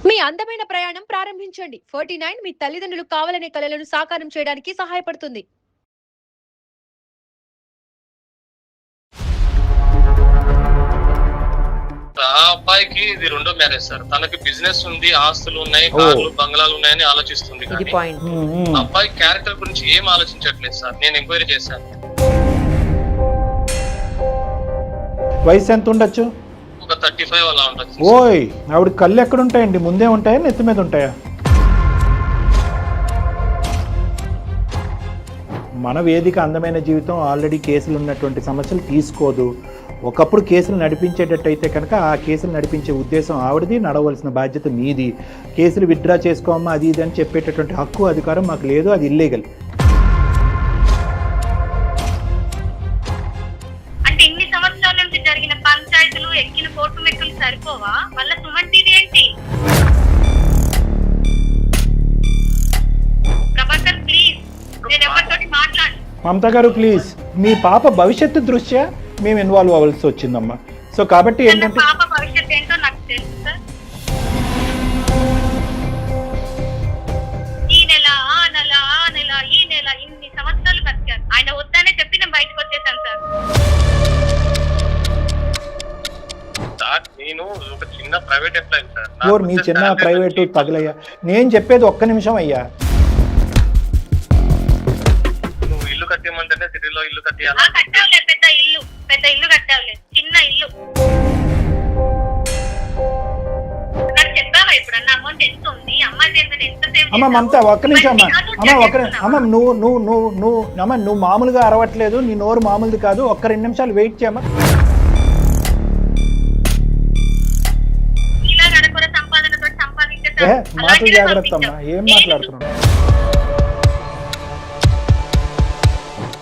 మీ అందమైన ప్రయాణం ప్రారంభించండి. 49 మీ తల్లిదండ్రులు కావాలనే కలలను సాకారం చేయడానికి సహాయపడుతుంది. ఆ అబ్బాయికి ఇది రెండో మ్యారేజ్ సార్. తనకి బిజినెస్ ఉంది, ఆస్తులు ఉన్నాయి, కార్లు బంగ్లాలు ఉన్నాయని ఆలోచిస్తుంది. అబ్బాయి క్యారెక్టర్ గురించి ఏం ఆలోచించట్లేదు సార్. నేను ఎంక్వైరీ చేశాను. వయసు ఎంత ఉండొచ్చు? ఒక 35 అలా ఉండొచ్చు. ఓయ్, ఆవిడ కళ్ళు ఎక్కడ ఉంటాయండి? ముందే ఉంటాయా, నెత్తి మీద ఉంటాయా? మన వేదిక అందమైన జీవితం ఆల్రెడీ కేసులు ఉన్నటువంటి సమస్యలు తీసుకోదు. ఒకప్పుడు కేసులు నడిపించేటట్టయితే కనుక ఆ కేసులు నడిపించే ఉద్దేశం ఆవిడది, నడవలసిన బాధ్యత మీది. కేసులు విత్డ్రా చేసుకోమ్మా అది ఇది అని చెప్పేటటువంటి హక్కు అధికారం మాకు లేదు, అది ఇల్లీగల్. అంటే ఇన్ని సంవత్సరాల నుంచి జరిగిన పంచాయతీలు ఎక్కిన కోర్టు మెక్కులు సరిపోవా? మళ్ళీ సుమన్ టీవీ ఏంటి? ప్రభాకర్ ప్లీజ్, నేను ఎవరితోటి మాట్లాడు. మమతా గారు ప్లీజ్, మీ పాప భవిష్యత్తు దృష్ట్యా మేము ఇన్వాల్వ్ అవ్వాల్సి వచ్చిందమ్మా. సో కాబట్టి ఏంటంటే పాప భవిష్యత్తు ఏంటో నాకు తెలుసు సార్. ఈ నెల ఆ నెల ఆ నెల ఈ నెల ఇన్ని సంవత్సరాలు బతికారు. ఆయన వద్దనే చెప్పి నేను బయటకు వచ్చేసాను సార్ నేను ఒక చిన్న ప్రైవేట్ ఎంప్లాయీ సార్. మీ చిన్న ప్రైవేటు తగలయ్యా. నేను చెప్పేది ఒక్క నిమిషం అయ్యా. నువ్వు ఇల్లు కట్టేయమంటే సిటీలో ఇల్లు కట్టేయాలి. కట్టావులే, పెద్ద ఇల్లు కట్టావులే, చిన్న ఇల్లు. నాకు చెప్పావా ఎప్పుడన్నా అమౌంట్ ఎంత ఉంది, అమ్మాయి ఎంత సేవ్? అమ్మ మమత ఒక్క నిమిషం అమ్మ నువ్వు మామూలుగా అరవట్లేదు, నీ నోరు మామూలుది కాదు. ఒక్క 2 నిమిషాలు వెయిట్ చేయమ్మా. ఇలా నడకూర సంపాదనతో సంపాదించే మాటలు జాగ్రత్త అమ్మా, ఏం మాట్లాడుతున్నావు?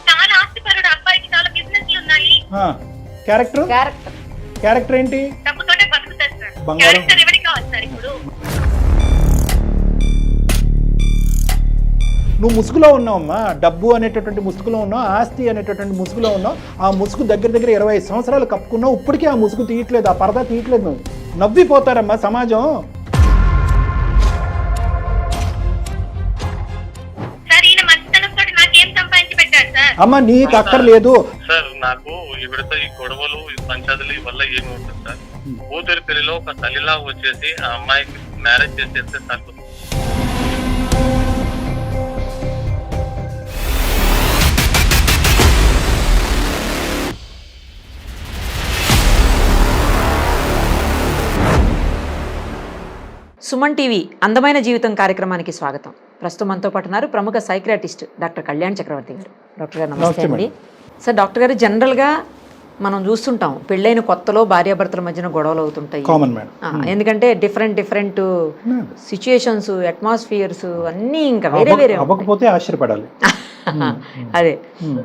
చాలా ఆస్తిపరుడు అబ్బాయికి, చాలా బిజినెస్లు ఉన్నాయి. క్యారెక్టర్ ఏంటి? డబ్బుతోటే బతుకుతారు సార్. బంగారం. క్యారెక్టర్ ఎవరికి కావాలి సార్ ఇప్పుడు? నువ్వు ముసుగులో ఉన్నావమ్మా. డబ్బు అనేటటువంటి ముసుగులో ఉన్నావు, ఆస్తి అనేటటువంటి ముసుగులో ఉన్నావు. ఆ ముసుగు దగ్గర 25 సంవత్సరాలు కప్పుకున్నావు. ఇప్పటికీ ఆ ముసుగు తీయట్లేదు, ఆ పరదా తీయట్లేదు. నువ్వు నవ్విపోతారమ్మా సమాజం. సార్ ఈయన మంచితనంతో నాకేం సంపాదించి పెట్టారు సార్? అమ్మ నీకు అక్కర్లేదు సార్. నాకు ఇవిడతో ఈ గొడవలు ఈ పంచాయతీలు వల్ల ఏమి ఉంటుంది సార్. కూతురి పెళ్లిలో ఒక తల్లిలా వచ్చేసి ఆ అమ్మాయికి మ్యారేజ్ చేసేస్తే సరిపోతుంది. సుమన్ టీవీ అందమైన జీవితం కార్యక్రమానికి స్వాగతం. ప్రస్తుతం మనతో పాటు ఉన్నారు ప్రముఖ సైకియాట్రిస్ట్ డాక్టర్ కళ్యాణ్ చక్రవర్తి గారు. డాక్టర్ గారు నమస్తే అండి. సార్, డాక్టర్ గారు జనరల్గా మనం చూస్తుంటాం పెళ్ళైన కొత్తలో భార్యాభర్తల మధ్యన గొడవలు అవుతుంటాయి. ఎందుకంటే డిఫరెంట్ సిచ్యుయేషన్స్, అట్మాస్ఫియర్స్ అన్నీ ఇంకా వేరే అవ్వకపోతే ఆశ్చర్యపడాలి. అదే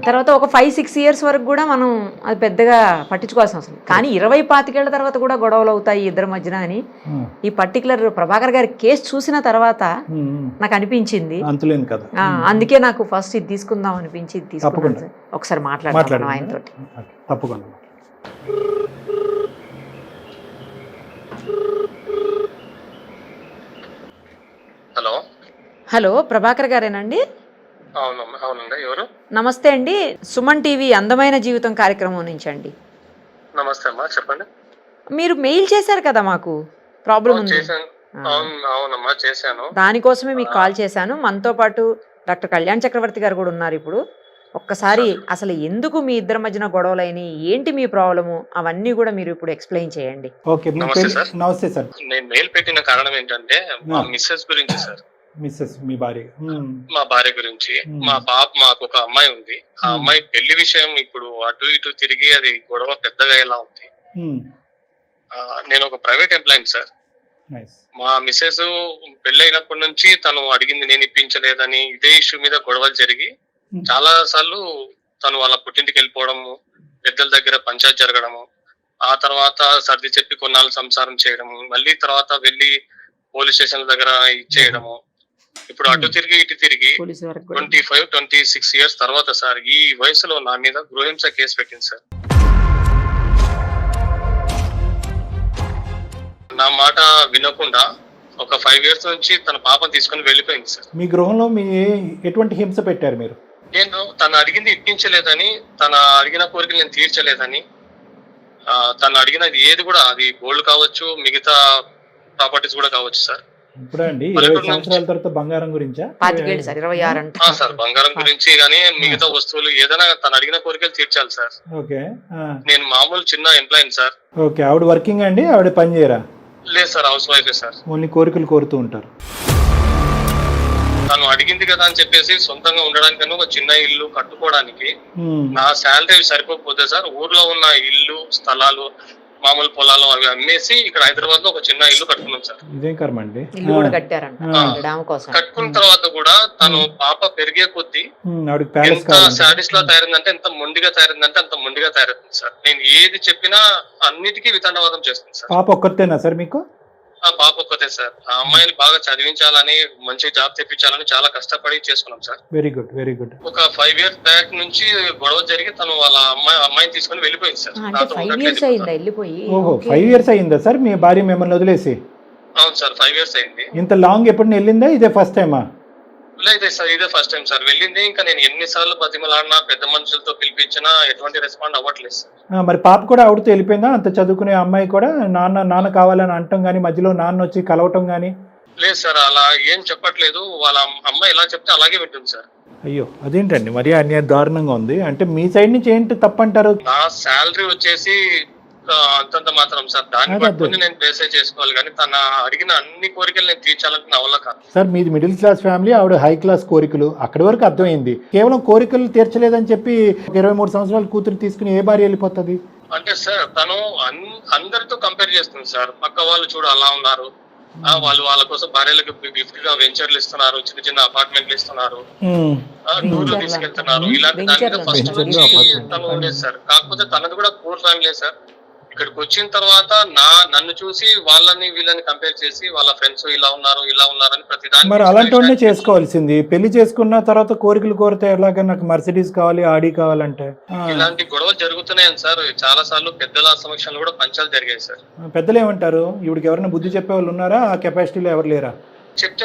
తర్వాత ఒక 5-6 ఇయర్స్ వరకు కూడా మనం అది పెద్దగా పట్టించుకోవాల్సిన అవసరం. కానీ 20-25 ఏళ్ల తర్వాత కూడా గొడవలు అవుతాయి ఇద్దరి మధ్యన అని ఈ పర్టికులర్ ప్రభాకర్ గారి కేసు చూసిన తర్వాత నాకు అనిపించింది. అందుకే నాకు ఫస్ట్ ఇది తీసుకుందాం అనిపించి తీసుకున్నాను. ఒకసారి మాట్లాడతాను ఆయనతో. తప్పకుండా. హలో, ప్రభాకర్ గారేనండి? అవునండి. ఎవరు? నమస్తే అండి, సుమన్ టీవీ అందమైన జీవితం కార్యక్రమం నుంచి అండి. నమస్తే అమ్మా, చెప్పండి. మీరు మెయిల్ చేశారు కదా, మాకు ప్రాబ్లం ఉంది. అవునమ్మా, చేశాను. దానికోసమే మీకు కాల్ చేశాను. మనతో పాటు డాక్టర్ కళ్యాణ్ చక్రవర్తి గారు కూడా ఉన్నారు ఇప్పుడు. ఒక్కసారి అసలు ఎందుకు మీ ఇద్దరి మధ్యన గొడవలైనవి, ఏంటి మీ ప్రాబ్లము, అవన్నీ కూడా మీరు ఇప్పుడు ఎక్స్ప్లెయిన్ చేయండి. నమస్తే సార్. నేను మెయిల్ పెట్టిన కారణం ఏంటంటే మా మిస్సెస్ గురించి సార్. మీ భార్య? మా భార్య గురించి. మాకు ఒక అమ్మాయి ఉంది. ఆ అమ్మాయి పెళ్లి విషయం ఇప్పుడు అటు ఇటు తిరిగి అది గొడవ పెద్దగా ఎలా ఉంది. నేను ఒక ప్రైవేట్ ఎంప్లాయీ సార్. మా మిస్సెస్ పెళ్లి అయినప్పటి నుంచి తను అడిగింది నేను ఇప్పించలేదని ఇదే ఇష్యూ మీద గొడవలు జరిగి చాలా సార్లు తను వాళ్ళ పుట్టింటికి వెళ్ళిపోవడము, పెద్దల దగ్గర పంచాయతీ జరగడము, ఆ తర్వాత సర్ది చెప్పి కొన్నాళ్ళు సంసారం చేయడము, మళ్ళీ తర్వాత వెళ్ళి పోలీస్ స్టేషన్ దగ్గర ఇచ్చేయడము. ఇప్పుడు అటు తిరిగి ఇటు తిరిగి 25-26 ఇయర్స్ తర్వాత సార్ ఈ వయసులో నా మీద గృహహింస కేసు పెట్టింది సార్. నా మాట వినకుండా ఒక 5 years నుంచి తన పాపను తీసుకొని వెళ్ళిపోయింది సార్. మీ గృహంలో ఎటువంటి హింస పెట్టారు మీరు? నేను తను అడిగింది ఇప్పించలేదని, తన అడిగిన కోరికలు నేను తీర్చలేదని, తను అడిగినది ఏది కూడా, అది గోల్డ్ కావచ్చు, మిగతా ప్రాపర్టీస్ కూడా కావచ్చు సార్. ఇప్పుడు అండి 20 సంవత్సరాల తర్వాత బంగారం గురించా? 25 సార్, 26 అంట సార్. బంగారం గురించి కానీ మిగతా వస్తువులు ఏదైనా తను అడిగిన కోరికలు తీర్చాలి సార్. ఓకే. నేను మామూలు చిన్న ఎంప్లాయీ సార్. ఓకే. ఆవిడ వర్కింగ్ అండి? ఆవిడ పని చేయరా? లేదు సార్, హౌస్ వైఫే సార్. ఓన్లీ కోరికలు కోరుతూ ఉంటారు. తను అడిగింది కదా అని చెప్పేసి సొంతంగా ఉండడానికి ఒక చిన్న ఇల్లు కట్టుకోవడానికి నా శాలరీ సరిపోకపోతే సార్, ఊర్లో ఉన్న ఇల్లు, స్థలాలు, మామూలు పొలాలు అవి అమ్మేసి ఇక్కడ హైదరాబాద్ లో ఒక చిన్న ఇల్లు కట్టుకున్నాం సార్. ఇదేం కర్మ అండి. ఇల్లు కూడా కట్టారంట డామ్ కోసం. కట్టుకున్న తర్వాత కూడా తను పాప పెరిగే కొద్దీ ఎంత సాడిస్ లా తయారైందంటే, ఎంత మొండిగా తయారైందంటే అంత మొండిగా తయారైంది సార్. నేను ఏది చెప్పినా అన్నిటికీ వితండవాదం చేస్తుంది సార్. పాప ఒక్కతేనా సార్ మీకు? ఆ పాప ఒక్కతే సార్. ఆ అమ్మాయిని బాగా చదివించాలని, మంచి జాబ్ తెప్పించాలని చాలా కష్టపడి చేసుకున్నాం sir. Very good, very good. ఒక 5 years బ్యాక్ నుంచి గొడవ జరిగి తను వాళ్ళ అమ్మాయిని తీసుకొని వెళ్ళిపోయింది సార్. అంటే 5 years అయిందా వెళ్ళిపోయి? ఓహో, 5 years అయిందా సార్ మీ భార్య మిమ్మల్ని వదిలేసి? అవును సార్, 5 years అయింది. ఇంత లాంగ్ ఎప్పుడు వెళ్ళిందా? ఇదే ఫస్ట్ టైమా? లేదు సార్, ఇదే ఫస్ట్ టైం సార్ వెళ్ళింది. ఇంకా నేను ఎన్నిసార్లు బతిమలాడినా, పెద్ద మనుషులతో పిలిపించినా ఎటువంటి రెస్పాండ్ అవ్వట్లేదు సార్. మరి పాప కూడా ఆవిడతో వెళ్ళిపోయిందా? అంత చదువుకునే అమ్మాయి కూడా నాన్న కావాలని అంటాం కానీ మధ్యలో నాన్న వచ్చి కలవటం కానీ? లేదు సార్, అలా ఏం చెప్పట్లేదు. వాళ్ళ అమ్మాయి ఎలా చెప్తే అలాగే వింటుంది సార్. అయ్యో, అదేంటండి మరి అన్యాయ దారుణంగా ఉంది. అంటే మీ సైడ్ నుంచి ఏంటి తప్పంటారు? నా శాలరీ వచ్చేసి అంతంత మాత్రం సార్. దాన్ని పట్టుకుని నేను బేసే చేసుకోవాలి కానీ తన అడిగిన అన్ని కోరికలు నేను తీర్చాలంటే నా వల్ల కాదు సార్. మీది మిడిల్ క్లాస్ ఫ్యామిలీ, ఆవిడ హై క్లాస్ కోరికలు, అక్కడి వరకు అర్థమైంది. కేవలం కోరికలు తీర్చలేదని చెప్పి 23 సంవత్సరాల కూతురు తీసుకుని ఏ భార్య వెళ్ళిపోతుంది? అంటే సార్ తను అందరితో కంపేర్ చేస్తుంది సార్. పక్క వాళ్ళు చూడు అలా ఉన్నారు, వాళ్ళు వాళ్ళ కోసం భార్యలకు గిఫ్ట్ గా వెంచర్లు ఇస్తున్నారు, చిన్న చిన్న అపార్ట్మెంట్లు ఇస్తున్నారు, టూర్లు తీసుకెళ్తున్నారు. ఇలాంటి దాని మీద ఫస్ట్ నుంచి తను ఉండేది సార్. కాకపోతే తనది కూడా పూర్ ఫ్యామిలీ సార్. ఇక్కడికి వచ్చిన తర్వాత నన్ను చూసి వాళ్ళని వీళ్ళని కంపేర్ చేసి వాళ్ళ ఫ్రెండ్స్ ఇలా ఉన్నారు అని ప్రతి దాన్ని. మరి అలాంటి చేసుకోవాల్సింది. పెళ్లి చేసుకున్న తర్వాత కోరికలు కోరితే ఎలాగ? నాకు మర్సిడీస్ కావాలి, ఆడి కావాలంటే. ఇలాంటి గొడవలు జరుగుతున్నాయని సార్. చాలా సార్లు పెద్దల సమక్షంలో కూడా పంచాలు జరిగాయి సార్. పెద్దలు ఏమంటారు? ఇవిడికి ఎవరైనా బుద్ధి చెప్పే వాళ్ళు ఉన్నారా? ఆ కెపాసిటీలో ఎవరు లేరా? చెప్తే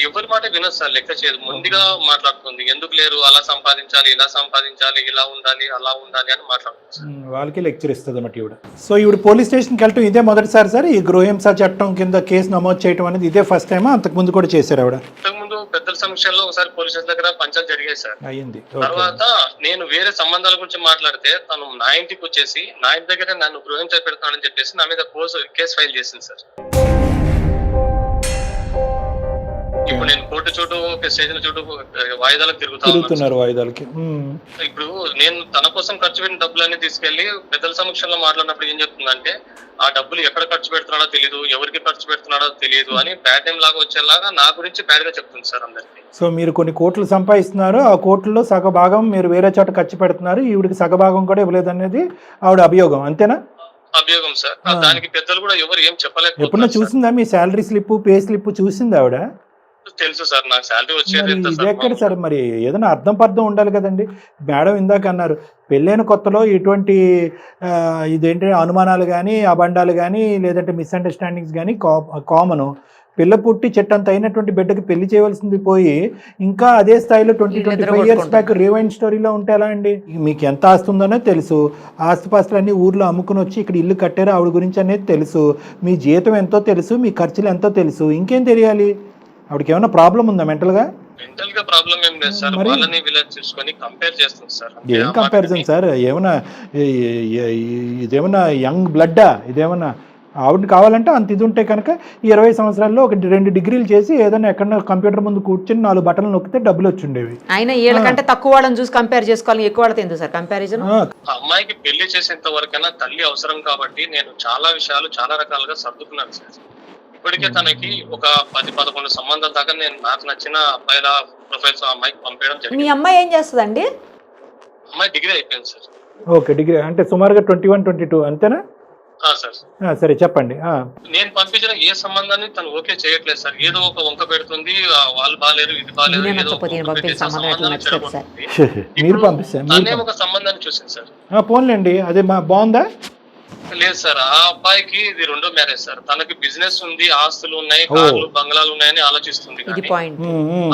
ఎవరి మాట వినదు సార్, లెక్క చేయదు. ముందుగా మాట్లాడుతుంది, ఎందుకు లేరు, అలా సంపాదించాలి, ఇలా సంపాదించాలి, ఇలా ఉండాలి, అలా ఉండాలి అని మాట్లాడుతుంది. వాళ్ళకి లెక్చర్ ఇస్తుంది అన్నమాట ఈవిడ. సో ఈవిడ పోలీస్ స్టేషన్కి వెళ్ళటం ఇదే మొదటిసారి సార్? ఈ గృహహింస చట్టం కింద కేసు నమోదు చేయడం అనేది ఇదే ఫస్ట్ టైమా? అంతకు ముందు కూడా చేశారు ఆవిడ? అంతకుముందు పెద్దల సమక్షంలో ఒకసారి పోలీస్ స్టేషన్ దగ్గర పంచాలు జరిగాయి సార్. అయ్యింది. తర్వాత నేను వేరే సంబంధాల గురించి మాట్లాడితే తను నా ఇంటికి వచ్చేసి నా ఇంటి దగ్గర నన్ను గృహించ పెడతానని చెప్పేసి నా మీద కేసు ఫైల్ చేసింది సార్. ఇప్పుడు నేను కోర్టు చుట్టూ, స్టేషన్ చుట్టూ వాయిదాలకు తిరుగుతున్నారు. వాయిదాలకి ఇప్పుడు నేను తన కోసం ఖర్చు పెట్టిన డబ్బులన్నీ తీసుకెళ్లి పెద్దల సమక్షంలో మాట్లాడినప్పుడు ఏం చెప్తుందంటే, ఆ డబ్బులు ఎక్కడ ఖర్చు పెడుతున్నాడో తెలియదు, ఎవరికి ఖర్చు పెడుతున్నాడో తెలియదు అని బ్యాడ్ నేమ్ లాగా వచ్చేలాగా నా గురించి బ్యాడ్ గా చెప్తుంది సార్ అందరికి. సో మీరు కొన్ని కోట్లు సంపాదిస్తున్నారు, ఆ కోట్లలో సగభాగం మీరు వేరే చోట ఖర్చు పెడుతున్నారు, ఈవిడికి సగభాగం కూడా ఇవ్వలేదు అనేది ఆవిడ అభియోగం, అంతేనా? అభియోగం సార్. దానికి పెద్దలు కూడా ఎవరు ఏం చెప్పలేదు. ఎప్పుడన్నా చూసిందా మీ శాలరీ స్లిప్, పే స్లిప్ చూసిందా ఆవిడ? తెలుసు సార్, నాకు శాలరీ వచ్చేది. ఇది ఎక్కడ సార్? మరి ఏదైనా అర్థం పర్థం ఉండాలి కదండి. మేడం ఇందాక అన్నారు పెళ్ళైన కొత్తలో ఇటువంటి ఇదేంటి అనుమానాలు కానీ, అబండాలు కానీ, లేదంటే మిస్అండర్స్టాండింగ్స్ కానీ కామను. పిల్ల పుట్టి చెట్టంత అయినటువంటి బిడ్డకి పెళ్లి చేయవలసింది పోయి ఇంకా అదే స్థాయిలో 20-25 years బ్యాక్ రివైండ్ స్టోరీలో ఉంటే ఎలా అండి? మీకు ఎంత ఆస్తుందనే తెలుసు, ఆస్తిపాస్తులన్నీ ఊర్లో అమ్ముకుని వచ్చి ఇక్కడ ఇల్లు కట్టారు ఆవిడ గురించి అనేది తెలుసు, మీ జీతం ఎంతో తెలుసు, మీ ఖర్చులు ఎంతో తెలుసు, ఇంకేం తెలియాలి? ఆవిడకి ఏమైనా ప్రాబ్లం ఉందా మెంటల్ గా? మెంటల్ గా ప్రాబ్లం ఏం లేదు సార్. వాళ్ళని వీళ్ళని చూసుకొని కంపేర్ చేస్తుంది సార్. ఏం కంపారిజన్ సార్? ఏమన్నా ఇదేమన్నా యంగ్ బ్లడ్డా? ఇదేమన్నా ఆవిడని కావాలంటే అంత ఇది ఉంటే కనుక 20 సంవత్సరాల్లో 2 డిగ్రీలు చేసి ఏదైనా ఎక్కడ కంప్యూటర్ ముందు కూర్చొని 4 బటన్లు నొక్కితే డబ్బులు వచ్చిండేవి. ఆయన వీళ్ళకంటే తక్కువ వాళ్ళని చూసి కంపేర్ చేసుకోవాలి, ఎక్కువ వాళ్ళతో ఎందుకు సార్ కంపారిజన్? అమ్మాయికి పెళ్లి చేసేంత వరకైనా తల్లి అవసరం కాబట్టి నేను చాలా విషయాలు చాలా రకాలుగా సర్దుకున్నాను సార్. ఇప్పటికే తనకి ఒక 10-11 సంబంధాల దాకా నేను నాకు నచ్చిన అబ్బాయిల ప్రొఫైల్స్ అమ్మాయికి పంపించడం జరిగింది. మీ అమ్మాయి ఏం చేస్తుందండి? అమ్మాయి డిగ్రీ అయిపోయింది సార్. ఓకే, డిగ్రీ అంటే సుమారుగా 21-22 అంతేనా సార్? సరే చెప్పండి. నేను పంపించిన ఏ సంబంధాన్ని తను ఓకే చేయట్లేదు సార్. ఏదో ఒక వంక పెడుతుంది, వాళ్ళు బాగాలేరు, ఇది బాగాలేరు, మీరు పంపిస్తారు. ఒక సంబంధాన్ని చూసింది సార్. పోన్లేండి, అదే బాగుందా? లేదు సార్, ఆ అబ్బాయికి ఇది రెండో మ్యారేజ్ సార్. తనకి బిజినెస్ ఉంది, ఆస్తులు ఉన్నాయి, కార్లు బంగ్లాలు ఉన్నాయని ఆలోచిస్తుంది. ఇది కానీ పాయింట్.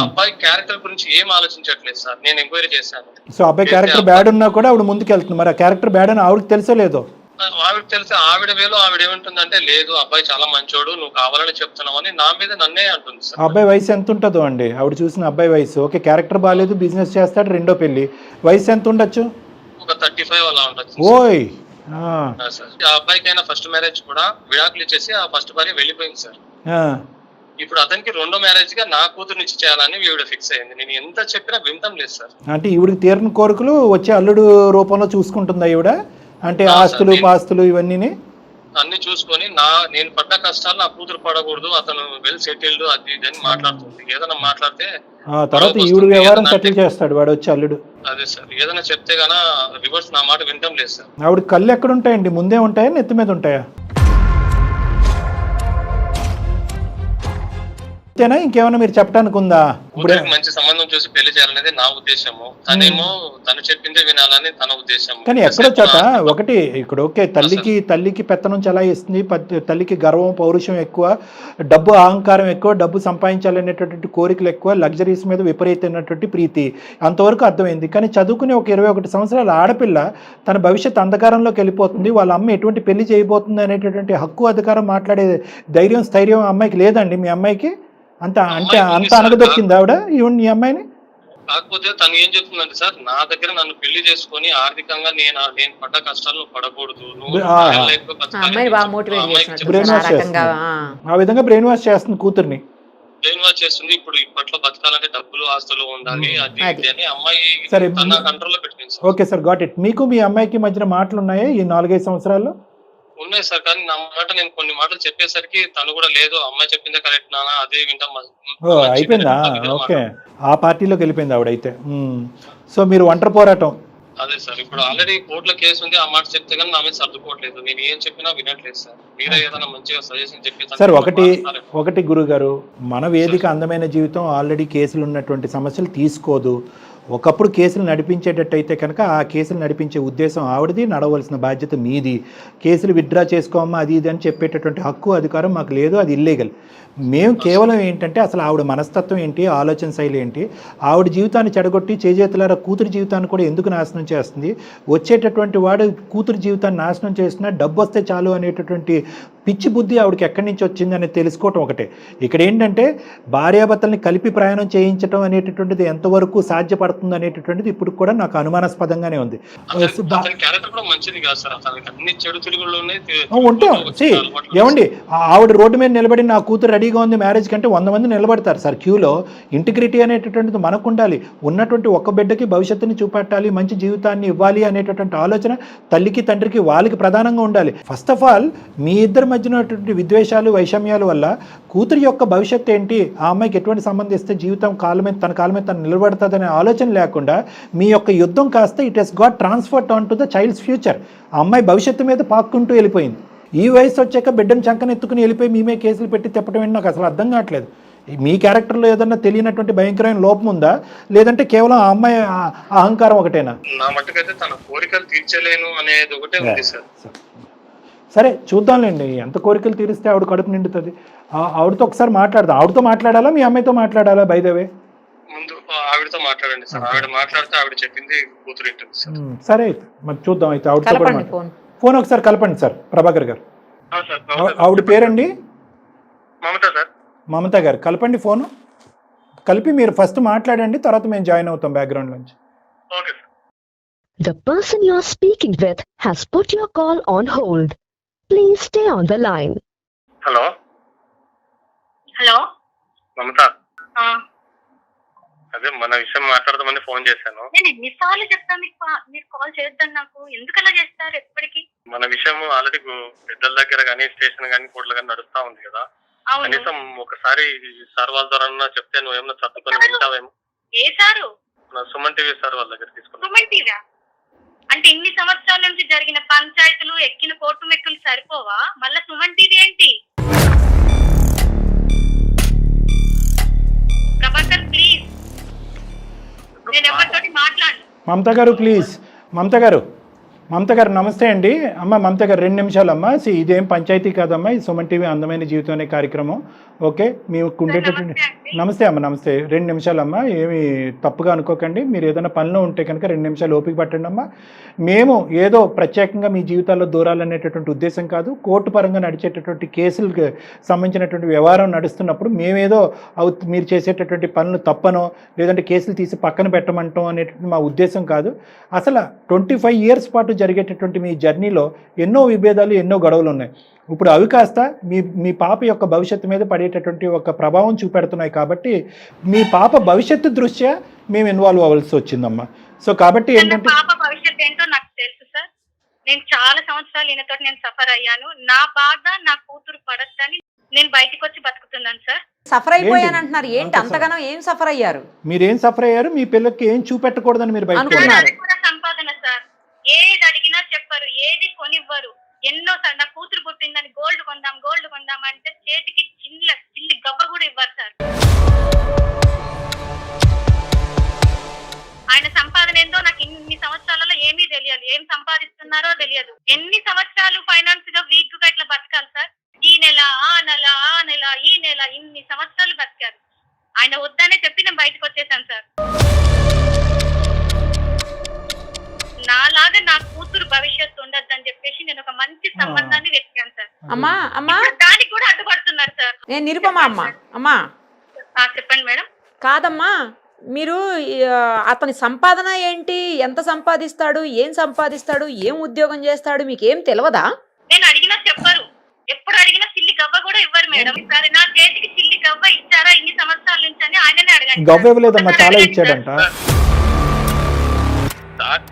అబ్బాయి క్యారెక్టర్ గురించి ఏం ఆలోచించట్లేదు సార్. నేను ఎంక్వైరీ చేశాను. సో అబ్బాయి క్యారెక్టర్ బ్యాడ్ ఉన్నా కూడా ఆవిడ ముందుకు వెళ్తుంది. మరి ఆ క్యారెక్టర్ బ్యాడ్ అని ఆవిడకి తెలుసో లేదో? ఆవిడ తెలిసి ఆవిడ వేలో ఆవిడ ఏమంటుందంటే, లేదు అబ్బాయి చాలా మంచోడు, నువ్వు కావాలని చెప్తున్నావు అని నా మీద నన్నే అంటుంది సార్. అబ్బాయి వయసు ఎంత ఉంటుందో అండి? ఆవిడ చూసిన అబ్బాయి వయసు, ఓకే క్యారెక్టర్ బాగాలేదు, బిజినెస్ చేస్తాడు, రెండో పెళ్లి, వయసు ఎంత ఉండొచ్చు? ఒక 35 అలా ఉండొచ్చు. ఓయ్ సార్, ఆ అబ్బాయికైనా ఫస్ట్ మ్యారేజ్ కూడా విడాకులు ఇచ్చేసి ఆ ఫస్ట్ భార్య వెళ్ళిపోయింది సార్. ఇప్పుడు అతనికి రెండో మ్యారేజ్ గా నా కూతురునిచ్చి చేయాలని ఈవిడ ఫిక్స్ అయింది. నేను ఎంత చెప్పినా వింతం లేదు సార్. అంటే ఈవిడికి తీరని కోరికలు వచ్చే అల్లుడు రూపంలో చూసుకుంటుందా ఈవిడ? అంటే ఆస్తులు పాస్తులు ఇవన్నీ అన్ని చూసుకొని నేను పడ్డ కష్టాలు నా కూతురు పడకూడదు, అతను వెల్ సెటిల్డ్ అది ఇది అని మాట్లాడుతుంది. ఏదైనా మాట్లాడితే తర్వాత ఈవిడ వ్యవహారం సెటిల్ చేస్తాడు వాడు వచ్చి అల్లుడు. అదే సార్, ఏదైనా చెప్తే గానా రివర్స్ నా మాట వింటం లేదు సార్. ఆవిడ కళ్ళు ఎక్కడ ఉంటాయండి? ముందే ఉంటాయా నెత్తి మీద ఉంటాయా? అంతేనా, ఇంకేమైనా మీరు చెప్పడానికి ఉందా? మంచి సంబంధం చూసి పెళ్లి చేయాలనేది నా ఉద్దేశము. తనేమో తను చెప్పిందే వినాలని తన ఉద్దేశం. కానీ ఎక్కడో చోట ఒకటి ఇక్కడ ఓకే, తల్లికి పెత్తనం చలాయిస్తుంది, తల్లికి గర్వం పౌరుషం ఎక్కువ, డబ్బు అహంకారం ఎక్కువ, డబ్బు సంపాదించాలనేటటువంటి కోరికలు ఎక్కువ, లగ్జరీస్ మీద విపరీతమైనటువంటి ప్రీతి, అంతవరకు అర్థమైంది. కానీ చదువుకునే ఒక 21 సంవత్సరాల ఆడపిల్ల తన భవిష్యత్ అంధకారంలోకి వెళ్ళిపోతుంది. వాళ్ళ అమ్మ ఎటువంటి పెళ్లి చేయబోతుంది అనేటటువంటి హక్కు అధికారం మాట్లాడే ధైర్యం స్థైర్యం అమ్మాయికి లేదండి. మీ అమ్మాయికి అంత అనగదొక్కింది ఆవిడ ఈ అమ్మాయిని? కాకపోతే తను ఏం చెప్తుందంటే సార్, నా దగ్గర నన్ను పెళ్లి చేసుకొని ఆర్థికంగా నేను పడ్డ కష్టాలు పడకూడదు, ఆ విధంగా బ్రెయిన్ వాష్ చేస్తుంది కూతుర్ని. బ్రెయిన్ వాష్ చేస్తుంది. ఇప్పుడు ఇప్పట్లో బతకాలంటే డబ్బులు ఆస్తులు ఉండాలి అది అని అమ్మాయి సరే తన కంట్రోల్లో పెట్టుకుంది. Okay sir, got it. మీకు మీ అమ్మాయికి మధ్యన మాటలు ఉన్నాయా ఈ 4-5 సంవత్సరాల్లో? ఉన్నాయి సార్, కానీ నా మాట నేను కొన్ని మాటలు చెప్పేసరికి తను కూడా లేదు అమ్మాయి చెప్పిందే కరెక్ట్ నానా అదే వింటాం. అయిపోయిందా? ఓకే, ఆ పార్టీలోకి వెళ్ళిపోయింది ఆవిడైతే. సో మీరు ఒంటరి పోరాటం. అదే సార్, ఇప్పుడు ఆల్రెడీ కోర్టులో కేసు ఉంది. ఆ మాట చెప్తే కానీ నా మీద సర్దుకోవట్లేదు. నేను ఏం చెప్పినా వినట్లేదు సార్. మీరే ఏదైనా మంచిగా సజెషన్ చెప్పి సార్. ఒకటి గురుగారు, మన వేదిక అందమైన జీవితం ఆల్రెడీ కేసులు ఉన్నటువంటి సమస్యలు తీసుకోదు. ఒకప్పుడు కేసులు నడిపించేటట్టయితే కనుక ఆ కేసులు నడిపించే ఉద్దేశం ఆవిడది, నడవలసిన బాధ్యత మీది. కేసులు విత్డ్రా చేసుకోమ్మా అది ఇది అని చెప్పేటటువంటి హక్కు అధికారం మాకు లేదు, అది ఇల్లీగల్. మేము కేవలం ఏంటంటే అసలు ఆవిడ మనస్తత్వం ఏంటి, ఆలోచన శైలి ఏంటి, ఆవిడ జీవితాన్ని చెడగొట్టి చేజేతులారా కూతురు జీవితాన్ని కూడా ఎందుకు నాశనం చేస్తుంది, వచ్చేటటువంటి వాడు కూతురు జీవితాన్ని నాశనం చేస్తున్నా డబ్బు వస్తే చాలు అనేటటువంటి పిచ్చి బుద్ధి ఆవిడకి ఎక్కడి నుంచి వచ్చింది అనేది తెలుసుకోవటం ఒకటే. ఇక్కడ ఏంటంటే భార్యాభర్తల్ని కలిపి ప్రయాణం చేయించడం అనేటటువంటిది ఎంతవరకు సాధ్యపడుతుంది అనేటటువంటిది ఇప్పుడు కూడా నాకు అనుమానాస్పదంగానే ఉంది. ఏమండి, ఆవిడ రోడ్డు మీద నిలబడి నా కూతురు రెడీగా ఉంది మ్యారేజ్ కంటే 100 మంది నిలబడతారు సార్ క్యూలో. ఇంటిగ్రిటీ అనేటటువంటిది మనకు ఉండాలి. ఉన్నటువంటి ఒక్క బిడ్డకి భవిష్యత్తుని చూపెట్టాలి, మంచి జీవితాన్ని ఇవ్వాలి అనేటటువంటి ఆలోచన తల్లికి తండ్రికి వాళ్ళకి ప్రధానంగా ఉండాలి. ఫస్ట్ ఆఫ్ ఆల్ మీ ఇద్దరి మధ్యనటువంటి విద్వేషాలు వైషమ్యాల వల్ల కూతురి యొక్క భవిష్యత్తు ఏంటి, ఆ అమ్మాయికి ఎటువంటి సంబంధం ఇస్తే జీవితం తన కాళ్ళ మీద తను నిలబడుతుందనే ఆలోచన లేకుండా మీ యొక్క యుద్ధం కాస్త it has got transferred on to the child's future. ఆ అమ్మాయి భవిష్యత్తు మీద పాక్కుంటూ వెళ్ళిపోయింది. ఈ వయసు వచ్చాక బిడ్డను చంకనెత్తుకుని వెళ్ళిపోయి మేమే కేసులు పెట్టి తిప్పటం ఏంటి నాకు అసలు అర్థం కావట్లేదు. మీ క్యారెక్టర్లో ఏదన్నా తెలియనటువంటి భయంకరమైన లోపం ఉందా, లేదంటే కేవలం ఆ అమ్మాయి అహంకారం ఒకటేనా? నా మట్టుకైతే తన కోరికలు తీర్చలేను అనేది ఒకటే ఉంది సార్. సరే చూద్దాంలేండి, ఎంత కోరికలు తీరిస్తే ఆవిడ కడుపు నిండుతుంది. ఆవిడతో ఒకసారి మాట్లాడదాం. ఆవిడతో మాట్లాడాలా మీ అమ్మాయితో మాట్లాడాలా? బై ద వే ముందు ఆవిడతో మాట్లాడండి సార్. ఆవిడ మాట్లాడితే ఆవిడ చెప్పింది కూతురు వింటుంది సార్. సరే అయితే మరి చూద్దాం. అయితే ఆవిడతో కూడా ఫోన్ ఒకసారి కలపండి సార్ ప్రభాకర్ గారు. ఆవిడ పేరండి మమత గారు. కలపండి ఫోను, కలిపి మీరు ఫస్ట్ మాట్లాడండి, తర్వాత మేము జాయిన్ అవుతాం బ్యాక్గ్రౌండ్ నుంచి. The person you are speaking with has put your call on hold. Please stay on the line. Hello Mamata, అదే మన విషయం మాట్లాడదామని ఫోన్ చేశాను. నేను ఎన్నిసార్లు చెప్తాను మీరు కాల్ చేద్దాం, నాకు ఎందుకు అలా చేస్తారు ఎప్పటికీ? మన విషయం ఆల్రెడీ పెద్దల దగ్గర కానీ స్టేషన్ కానీ కోర్టులు కానీ నడుస్తా ఉంది కదా. కనీసం ఒకసారి సార్ వాళ్ళ ద్వారా చెప్తే నువ్వు ఏమన్నా చదువుకొని వింటావేమో. ఏ సారు? సుమన్ టీవీ సార్ వాళ్ళ దగ్గర తీసుకున్నా. సుమన్ టీవీ అంటే ఇన్ని సంవత్సరాల నుంచి జరిగిన పంచాయతీలు ఎక్కిన కోర్టు మెక్కులు సరిపోవా? మళ్ళా సుమన్ టీవీ ఏంటి? ప్రభాకర్ ప్లీజ్, నేను ఎవరితోటి మాట్లాడు. మమత గారు ప్లీజ్, మమత గారు మమత గారు నమస్తే అండి. అమ్మ మమత గారు 2 నిమిషాలు అమ్మ. ఇదేం పంచాయతీ కాదమ్మా, ఇది సుమన్ టీవీ అందమైన జీవితం అనే కార్యక్రమం. ఓకే, మీకు ఉండేటటువంటి నమస్తే అమ్మ, నమస్తే. 2 నిమిషాలు అమ్మ, ఏమి తప్పుగా అనుకోకండి. మీరు ఏదైనా పనిలో ఉంటే కనుక 2 నిమిషాలు ఓపిక పట్టండి అమ్మా. మేము ఏదో ప్రత్యేకంగా మీ జీవితాల్లో దూరాలనేటటువంటి ఉద్దేశం కాదు. కోర్టు పరంగా నడిచేటటువంటి కేసులకు సంబంధించినటువంటి వ్యవహారం నడుస్తున్నప్పుడు మేమేదో మీరు చేసేటటువంటి పనులు తప్పనో లేదంటే కేసులు తీసి పక్కన పెట్టమంటాం అనేటువంటి మా ఉద్దేశం కాదు. అసలు 25 ఇయర్స్ పాటు జరిగేటటువంటి మీ జర్నీలో ఎన్నో విభేదాలు, ఎన్నో గొడవలు ఉన్నాయి. ఇప్పుడు అవి కాస్త మీ పాప యొక్క భవిష్యత్తు మీద పడేటటువంటి ఒక ప్రభావం చూపెడుతున్నాయి. కాబట్టి మీ పాప భవిష్యత్తు దృష్ట్యా మేము ఇన్వాల్వ్ అవ్వాల్సి వచ్చిందమ్మా. సో కాబట్టి ఏంటంటే పాప భవిష్యత్తు ఏంటో నాకు తెలుసు సార్. నేను చాలా సంవత్సరాలు ఈయనతో నేను సఫర్ అయ్యాను. నా బాధ నా కూతురు పడద్దని నేను బయటకు వచ్చి బతుకుతున్నాను సార్. సఫర్ అయిపోయాను అంటున్నారు, ఏంటి అంతగానో ఏం సఫర్ అయ్యారు? మీరేం సఫర్ అయ్యారు? మీ పిల్లలకి ఏం చూపెట్టకూడదని మీరు బయట సంపాదన సార్, ఏది అడిగినా చెప్పరు, ఏది కొనివ్వరు. ఎన్నో సార్ నా కూతురు పుట్టిందని గోల్డ్ కొందాం అంటే చేతికి చిల్లి గవ్వ కూడా ఇవ్వరు సార్. ఆయన సంపాదన ఏందో నాకు ఇన్ని సంవత్సరాలలో ఏమీ తెలియదు. ఏం సంపాదిస్తున్నారో తెలియదు. ఎన్ని సంవత్సరాలు ఫైనాన్స్ గా వీక్ గా ఇట్లా బతకాలి సార్? ఈ నెల ఆ నెల ఈ నెల ఇన్ని సంవత్సరాలు బతికారు. ఆయన వద్దనే చెప్పి నేను బయటకు వచ్చేసాను సార్. నాలాగా నా కూతురు భవిష్యత్తు ఉండద్దని చెప్పేసి నేను ఒక మంచి సంబంధాన్ని వెతికాను సార్. అమ్మా దానికి కూడా అడ్డుపడుతున్నారు సార్. నేను నిరుపమా అమ్మా. చెప్పండి మేడం. కాదమ్మా, మీరు అతని సంపాదన ఏంటి, ఎంత సంపాదిస్తాడు, ఏం సంపాదిస్తాడు, ఏం ఉద్యోగం చేస్తాడు, మీకేం తెలియదా? నేను అడిగినా చెప్పరు. ఎప్పుడు అడిగినా చిల్లి గవ్వ కూడా ఇవ్వరు మేడం. సరే నా చేతికి చిల్లి గవ్వ ఇచ్చారా ఇన్ని సంవత్సరాల నుంచి అని ఆయననే అడగండి. గవ్వ ఇవ్వలేదమ్మా, చాలా ఇచ్చాడంట.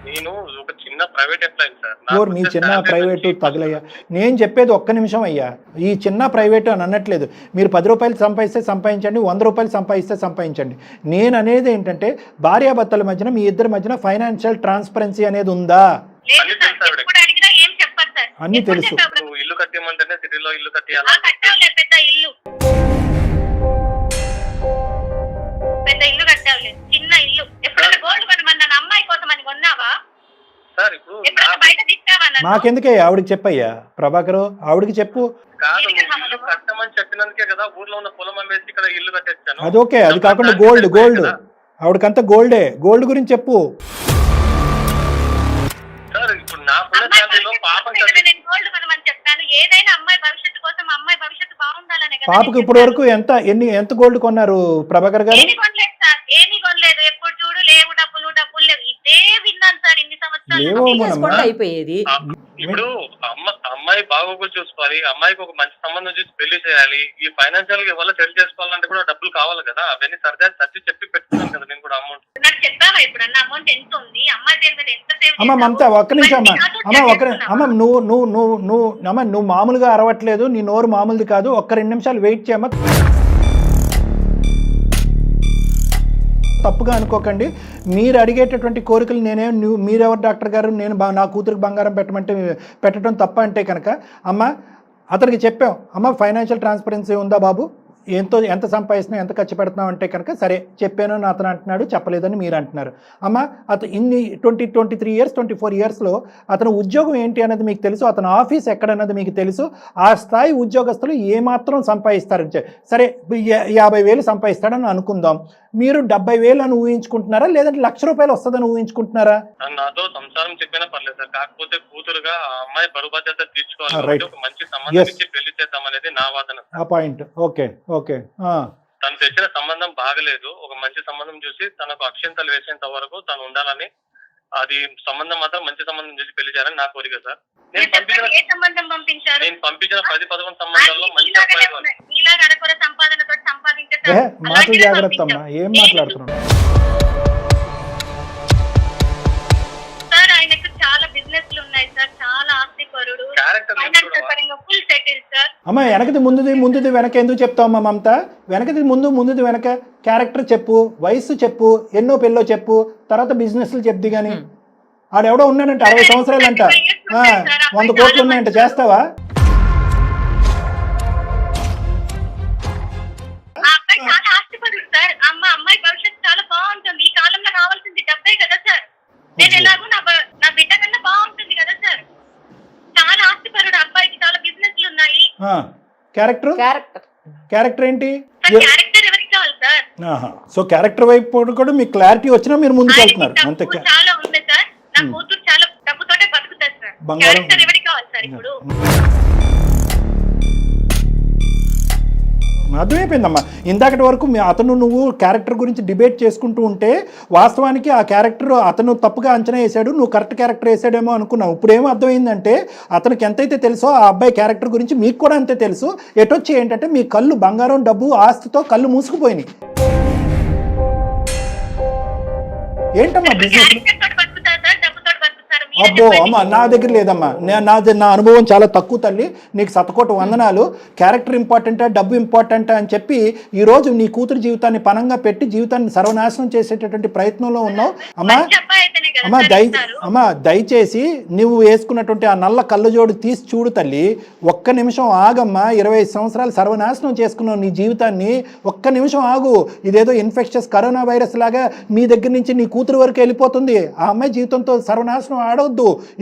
నేను ఒక చిన్న ప్రైవేట్ ఎంప్లాయీ సార్. మీ చిన్న ప్రైవేటు తగలయ్యా. నేను చెప్పేది ఒక్క నిమిషం అయ్యా. ఈ చిన్న ప్రైవేటు అని అనట్లేదు. మీరు 10 రూపాయలు సంపాదిస్తే సంపాదించండి, 100 రూపాయలు సంపాదిస్తే సంపాదించండి. నేను అనేది ఏంటంటే భార్యాభర్తల మధ్యన మీ ఇద్దరి మధ్యన ఫైనాన్షియల్ ట్రాన్స్పరెన్సీ అనేది ఉందా? అన్ని తెలుసు. ఇల్లు కట్టేయమంటేనే సిటీలో ఇల్లు కట్టేయాలి. పెద్ద ఇల్లు కట్టాలి, చిన్న ఇల్లు. ఎప్పుడైనా గోల్డ్ కొనమన్నా అమ్మాయి కోసం అని కొన్నావా సార్? ఇప్పుడు బయట తిట్టావా? మాకెందుకే, ఆవిడకి చెప్పయ్యా ప్రభాకర్, ఆవిడకి చెప్పు. కాదు, ఇల్లు కట్టమని చెప్పినందుకే కదా ఊర్లో ఉన్న పొలం అమ్మేసి ఇక్కడ ఇల్లు కట్టేస్తాను. అది ఓకే, అది కాకుండా గోల్డ్ ఆవిడకంతా గోల్డ్ గురించి చెప్పు. సార్ ఇప్పుడు నాకున్న ఫ్యామిలీలో పాపం నేను గోల్డ్ కొనమని చెప్తాను. ఏదైనా అమ్మాయి భవిష్యత్తు కోసం, అమ్మాయి భవిష్యత్తు బాగుండాలనే కదా. పాపకు ఇప్పటి వరకు ఎంత గోల్డ్ కొన్నారు ప్రభాకర్ గారు? ఏమీ కొనలేదు సార్, ఏమీ కొనలేదు. ఎప్పుడు చూడు లేవు, డబ్బులు లేవు, ఇదే విన్నాను సార్ ఇన్ని సంవత్సరాలు. అయిపోయేది. ఇప్పుడు అమ్మాయి బాగోగులు చూసుకోవాలి, అమ్మాయికి ఒక మంచి సంబంధం చూసి పెళ్లి చేయాలి. ఈ ఫైనాన్షియల్ గా ఎవరు సెటిల్ చేసుకోవాలంటే కూడా డబ్బులు కావాలి కదా. అవన్నీ సర్ది చెప్పి పెట్టుకున్నాను కదా నేను కూడా. అమౌంట్ నాకు చెప్పావా ఎప్పుడన్నా అమౌంట్ ఎంత ఉంది, అమ్మాయి పేరు మీద ఎంత సేవ్? అమ్మ మమత ఒక్క నిమిషం అమ్మ, నువ్వు మామూలుగా అరవట్లేదు, నీ నోరు మామూలుది కాదు. ఒక్క 2 నిమిషాలు వెయిట్ చేయమ్మా. తప్పుగా అనుకోకండి. మీరు అడిగేటటువంటి కోరికలు మీరెవరు డాక్టర్ గారు, నేను నా కూతురికి బంగారం పెట్టడం తప్ప అంటే కనుక అమ్మ అతనికి చెప్పాం, అమ్మ ఫైనాన్షియల్ ట్రాన్స్పరెన్సీ ఉందా బాబు, ఎంత సంపాదిస్తున్నావు, ఎంత ఖర్చు పెడుతున్నావు అంటే కనుక సరే చెప్పాను అని అతను అంటున్నాడు, చెప్పలేదని మీరు అంటున్నారు. అమ్మ అతను ఇన్ని 23 ఇయర్స్ 24 ఇయర్స్లో అతను ఉద్యోగం ఏంటి అన్నది మీకు తెలుసు, అతను ఆఫీస్ ఎక్కడన్నది మీకు తెలుసు. ఆ స్థాయి ఉద్యోగస్తులు ఏమాత్రం సంపాదిస్తారని సరే 50,000 సంపాదిస్తాడని అనుకుందాం. మీరు 70,000 అని ఊహించుకుంటున్నారా, లేదంటే ₹1,00,000 వస్తుందని ఊహించుకుంటున్నారా? నాతో సంసారం చెప్పినా పర్లేదు సార్, కాకపోతే కూతురుగా ఆ అమ్మాయి బరువు బాధ్యత తీర్చుకోవాలి, ఒక మంచి సంబంధం ఇచ్చి పెళ్లి చేద్దాం అనేది నా వాదన. ఆ పాయింట్ ఓకే. తను తెచ్చిన సంబంధం బాగలేదు, ఒక మంచి సంబంధం చూసి తనకు అక్షంతలు వేసేంత వరకు తను ఉండాలని, అది సంబంధం మాత్రం మంచి సంబంధం చూసి పెళ్లి చేయాలని నా కోరిక సార్. నేను పంపించిన 10-11 సంబంధాల్లో మంచి మాటలు జాగ్రత్త అమ్మా, ఏం మాట్లాడుతున్నాను సార్. ఆయనకు చాలా బిజినెస్లు ఉన్నాయి సార్, చాలా ఆస్తిపరుడు, ఫైనాన్షియల్ పరంగా ఫుల్ సెటిల్ సార్. అమ్మ వెనకది ముందుది వెనక ఎందుకు చెప్తావమ్మా మమత? వెనకది ముందుది వెనక క్యారెక్టర్ చెప్పు, వయస్సు చెప్పు, ఎన్నో పెళ్ళో చెప్పు, తర్వాత బిజినెస్లు చెప్ది. కానీ ఆడెవడో ఉన్నాడంట 60 సంవత్సరాలంట, 100 కోట్లు ఉన్నాయంట, చేస్తావా? చాలా ఆస్తిపరుడు సార్. అమ్మాయి భవిష్యత్తు చాలా బాగుంటుంది. ఈ కాలంలో కావాల్సింది డబ్బే కదా సార్. నేను ఎలాగో నా బిడ్డ కన్నా బాగుంటుంది కదా క్యారెక్టర్ క్యారెక్టర్ ఏంటి? క్యారెక్టర్ ఎవరికి కావాలి సార్? సో క్యారెక్టర్ వైపు కూడా మీకు క్లారిటీ వచ్చినా మీరు ముందుకు వెళ్తున్నారు అంతే. చాలా ఉంది సార్, నా కూతురు చాలా డబ్బుతోటే బతుకుతారు సార్. బంగారం. క్యారెక్టర్ ఎవరికి కావాలి సార్ ఇప్పుడు? అర్థమైపోయిందమ్మా. ఇందాకటి వరకు అతను నువ్వు క్యారెక్టర్ గురించి డిబేట్ చేసుకుంటూ ఉంటే వాస్తవానికి ఆ క్యారెక్టర్ అతను తప్పుగా అంచనా వేసాడు, నువ్వు కరెక్ట్ క్యారెక్టర్ వేసాడేమో అనుకున్నావు. ఇప్పుడు ఏమో అర్థమైందంటే అతనికి ఎంతైతే తెలుసో ఆ అబ్బాయి క్యారెక్టర్ గురించి మీకు కూడా అంతే తెలుసు. ఎటొచ్చి ఏంటంటే మీ కళ్ళు బంగారం డబ్బు ఆస్తితో కళ్ళు మూసుకుపోయినాయి. ఏంటమ్మా బిజినెస్? అబ్బో అమ్మ, నా దగ్గర లేదమ్మా. నా అనుభవం చాలా తక్కువ తల్లి. నీకు శతకోటి వందనాలు. క్యారెక్టర్ ఇంపార్టెంటా డబ్బు ఇంపార్టెంటా అని చెప్పి ఈరోజు నీ కూతురు జీవితాన్ని పనంగా పెట్టి జీవితాన్ని సర్వనాశనం చేసేటటువంటి ప్రయత్నంలో ఉన్నావు. అమ్మా దయచేసి నువ్వు వేసుకున్నటువంటి ఆ నల్ల కళ్ళజోడు తీసి చూడు తల్లి. ఒక్క నిమిషం ఆగమ్మా. 25 సంవత్సరాలు సర్వనాశనం చేసుకున్నావు నీ జీవితాన్ని. ఒక్క నిమిషం ఆగు. ఇదేదో ఇన్ఫెక్షస్ కరోనా వైరస్ లాగా మీ దగ్గర నుంచి నీ కూతురు వరకు వెళ్ళిపోతుంది. ఆ అమ్మాయి జీవితంతో సర్వనాశనం ఆడవద్దు.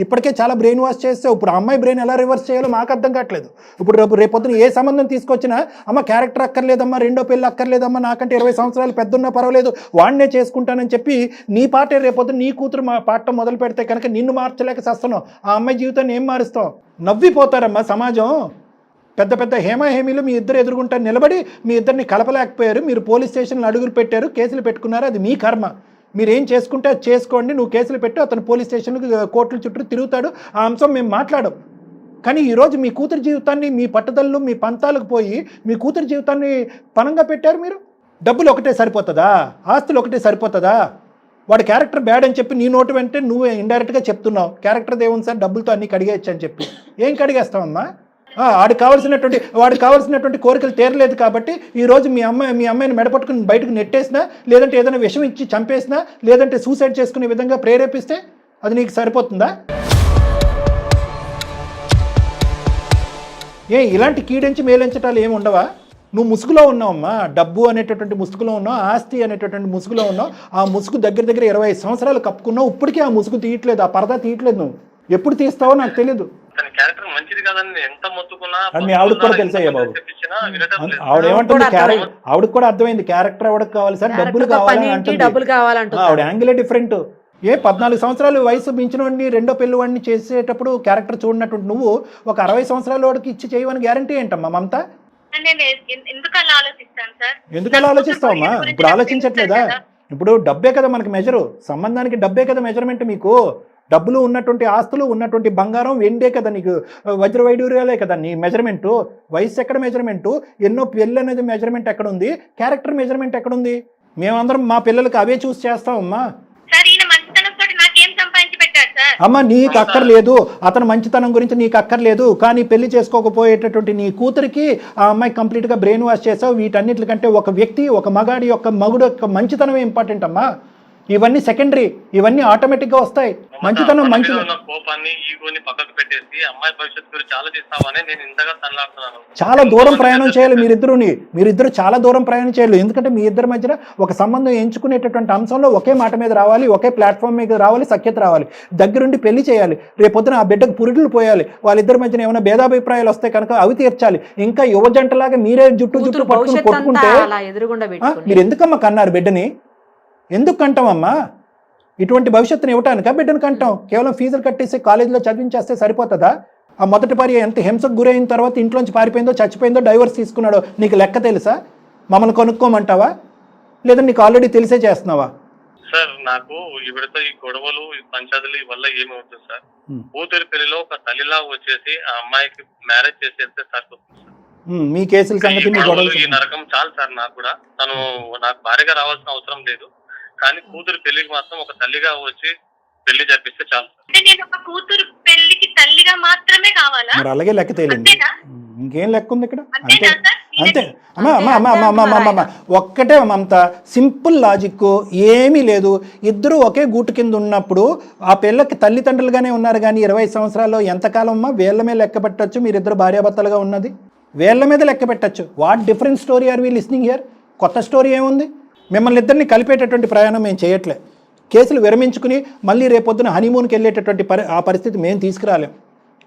ఇప్పటికే చాలా బ్రెయిన్ వాష్ చేస్తావు. ఇప్పుడు ఆ అమ్మాయి బ్రెయిన్ ఎలా రివర్స్ చేయాలో మాకు అర్థం కావట్లేదు. ఇప్పుడు రేపొద్దున ఏ సంబంధం తీసుకొచ్చినా అమ్మ క్యారెక్టర్ అక్కర్లేదమ్మా, రెండో పెళ్ళి అక్కర్లేదమ్మా, నాకంటే 20 సంవత్సరాలు పెద్దన్నా పర్వాలేదు, వాడినే చేసుకుంటానని చెప్పి నీ పాటే రేపొద్దున నీ కూతురు పాడటం మొదలు పెడితే కనుక నిన్ను మార్చలేక చేస్తున్నావు. ఆ అమ్మాయి జీవితాన్ని ఏం మారుస్తావు? నవ్విపోతారమ్మా సమాజం. పెద్ద పెద్ద హేమీలు మీ ఇద్దరు ఎదురుగుంటారు నిలబడి మీ ఇద్దరిని కలపలేకపోయారు. మీరు పోలీస్ స్టేషన్లో అడుగులు పెట్టారు, కేసులు పెట్టుకున్నారు. అది మీ కర్మ. మీరు ఏం చేసుకుంటే అది చేసుకోండి. నువ్వు కేసులు పెట్టు, అతను పోలీస్ స్టేషన్లకు కోర్టుల చుట్టూ తిరుగుతాడు. ఆ అంశం మేము మాట్లాడం. కానీ ఈరోజు మీ కూతురు జీవితాన్ని మీ పట్టుదలలు మీ పంతాలకు పోయి మీ కూతురు జీవితాన్ని పనంగా పెట్టారు మీరు. డబ్బులు ఒకటే సరిపోతుందా? ఆస్తులు ఒకటే సరిపోతుందా? వాడి క్యారెక్టర్ బ్యాడ్ అని చెప్పి నీ నోటు వెంటే నువ్వు ఇండైరెక్ట్గా చెప్తున్నావు. క్యారెక్టర్ దేవుని సార్ డబ్బులతో అన్నీ కడిగేయచ్చు అని చెప్పి. ఏం కడిగేస్తావమ్మా? వాడికి కావాల్సినటువంటి కోరికలు తీరలేదు కాబట్టి ఈరోజు మీ అమ్మాయిని మెడపట్టుకుని బయటకు నెట్టేసినా, లేదంటే ఏదైనా విషం ఇచ్చి చంపేసినా, లేదంటే సూసైడ్ చేసుకునే విధంగా ప్రేరేపిస్తే అది నీకు సరిపోతుందా? ఇలాంటి కీడించి మేలించటాలు ఏమి ఉండవా? నువ్వు ముసుగులో ఉన్నావమ్మా. డబ్బు అనేటటువంటి ముసుగులో ఉన్నావు, ఆస్తి అనేటటువంటి ముసుగులో ఉన్నావు. ఆ ముసుగు దగ్గర 25 సంవత్సరాలు కప్పుకున్నావు. ఇప్పటికీ ఆ ముసుగు తీయట్లేదు, ఆ పరదా తీయట్లేదు. నువ్వు ఎప్పుడు తీస్తావో నాకు తెలియదు. మీ ఆవిడకి కూడా తెలుసయ్యా బాబు. ఆవిడ ఏమంటుంది? ఆవిడకి కూడా అర్థమైంది క్యారెక్టర్ ఆవిడకి కావాలి సార్, డబ్బులు కావాలంటే. ఆవిడ యాంగిలే డిఫరెంట్. 14 సంవత్సరాలు వయసు మించిన వాడిని రెండో పెళ్లి వాడిని చేసేటప్పుడు క్యారెక్టర్ చూడనటువంటి నువ్వు ఒక 60 సంవత్సరాల వాడికి ఇచ్చి చేయవని గ్యారంటీ ఏంటమ్మా మమత? ఎందుకు అలా ఆలోచిస్తావమ్మా? ఇప్పుడు ఆలోచించట్లేదా? ఇప్పుడు డబ్బే కదా మనకి మెజరు. సంబంధానికి డబ్బే కదా మెజర్మెంట్. మీకు డబ్బులు ఉన్నటువంటి ఆస్తులు ఉన్నటువంటి బంగారం వెండే కదా నీకు వజ్ర వైడూర్యాలే కదా నీ మెజర్మెంటు. వయసు ఎక్కడ మెజర్మెంటు? ఎన్నో పెళ్ళి అనేది మెజర్మెంట్ ఎక్కడుంది? క్యారెక్టర్ మెజర్మెంట్ ఎక్కడుంది? మేమందరం మా పిల్లలకి అవే చూసి చేస్తామమ్మా. అమ్మ నీకు అక్కర్లేదు, అతను మంచితనం గురించి నీకు అక్కర్లేదు. కానీ పెళ్లి చేసుకోకపోయేటటువంటి నీ కూతురికి ఆ అమ్మాయి కంప్లీట్గా బ్రెయిన్ వాష్ చేసావు. వీటన్నిటికంటే ఒక వ్యక్తి, ఒక మగుడు యొక్క మంచితనమే ఇంపార్టెంట్ అమ్మా. ఇవన్నీ సెకండరీ, ఇవన్నీ ఆటోమేటిక్గా వస్తాయి. మంచితనం చాలా దూరం ప్రయాణం చేయాలి మీరిద్దరు చాలా దూరం ప్రయాణం చేయాలి. ఎందుకంటే మీ ఇద్దరి మధ్యన ఒక సంబంధం ఎంచుకునేటటువంటి అంశంలో ఒకే మాట మీద రావాలి, ఒకే ప్లాట్ఫామ్ మీద రావాలి, సఖ్యత రావాలి, దగ్గరుండి పెళ్లి చేయాలి. రేపొద్దున ఆ బిడ్డకు పురుడులు పోయాలి. వాళ్ళిద్దరి మధ్యన ఏమైనా భేదాభిప్రాయాలు వస్తాయి కనుక అవి తీర్చాలి. ఇంకా యువ జంటలాగా మీరే జుట్టు పట్టుకుని కొట్టుకుంటే మీరు ఎందుకమ్మా కన్నారు బిడ్డని? ఎందుకు కంటామమ్మా? ఇటువంటి భవిష్యత్తుని ఇవ్వటానికా బిడ్డను కంటాం? కేవలం ఫీజులు కట్టేసి కాలేజీలో చదివించేస్తే సరిపోతుందా? ఆ మొదటి భార్య ఎంత హింసకు గురైన తర్వాత ఇంట్లోంచి పారిపోయిందో, చచ్చిపోయిందో, డైవర్స్ తీసుకున్నాడో నీకు లెక్క తెలుసా? మమ్మల్ని కొనుక్కోమంటావా? లేదా నీకు ఆల్రెడీ తెలిసే చేస్తున్నావా? సార్ నాకు ఇవిడతో ఈ గొడవలు పంచాయతీలు వల్ల ఏమవుతుంది సార్? కూతురి పెళ్లిలో ఒక తల్లిలా వచ్చేసి ఆ అమ్మాయికి మ్యారేజ్ చేసేస్తే సరిపోతుంది సార్. మీ కేసుల సంగతి ఈ నరకం చాలు సార్. నాకు కూడా తను నాకు భార్యగా రావాల్సిన అవసరం లేదు, కానీ కూతురు పెళ్లికి మాత్రం ఒక తల్లిగా వచ్చి పెళ్లి జరిపిస్తే చాలు. కూతురు పెళ్లికి తల్లిగా మాత్రమే కావాలా? మరి అలాగే లెక్క తేలింది. ఇంకేం లెక్క ఉంది ఇక్కడ? అంతే అంతే అమ్మా. ఒక్కటే మమత, సింపుల్ లాజిక్, ఏమీ లేదు. ఇద్దరు ఒకే గూటు కింద ఉన్నప్పుడు ఆ పిల్లకి తల్లిదండ్రులుగానే ఉన్నారు. కానీ 20 సంవత్సరాల్లో ఎంతకాలం అమ్మా వేళ్ల మీద లెక్క పెట్టచ్చు మీరిద్దరు భార్యాభర్తలుగా ఉన్నది? వేళ్ల మీద లెక్క పెట్టచ్చు. What different story are we listening here? కొత్త స్టోరీ ఏముంది? మిమ్మల్ని ఇద్దరిని కలిపేటటువంటి ప్రయాణం మేము చేయట్లే. కేసులు విరమించుకుని మళ్ళీ రేపొద్దున హనీమూన్కి వెళ్ళేటటువంటి ఆ పరిస్థితి మేము తీసుకురాలేం.